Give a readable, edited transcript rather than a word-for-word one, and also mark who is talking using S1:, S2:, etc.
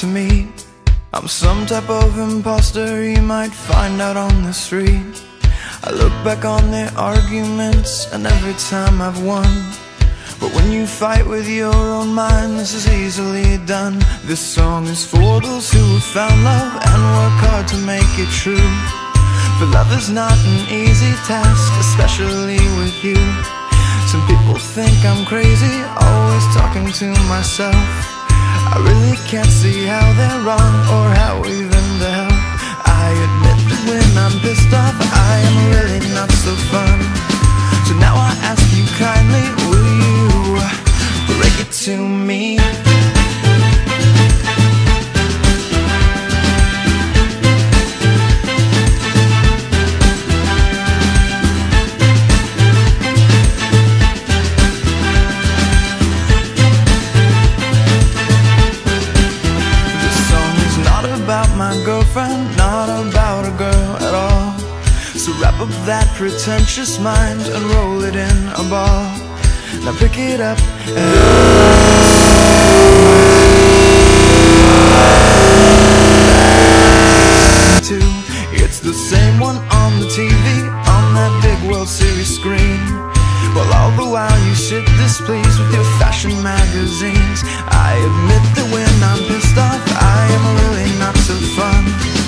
S1: to meet. I'm some type of imposter you might find out on the street. I look back on the arguments and every time I've won. But when you fight with your own mind, this is easily done. This song is for those who have found love and work hard to make it true. For love is not an easy task, especially with you. Some people think I'm crazy, always talking to myself. I really can't see how they're wrong or how even to help. I admit that when I'm pissed off, I am really not so fun. So now I ask you kindly, will you break it to me? About my girlfriend, not about a girl at all. So wrap up that pretentious mind and roll it in a ball. Now pick it up and it's the same one on the TV, on that big World Series screen. Well, all the while you sit displeased with your fashion magazines. I admit that when I'm pissed off, I am really not so fun.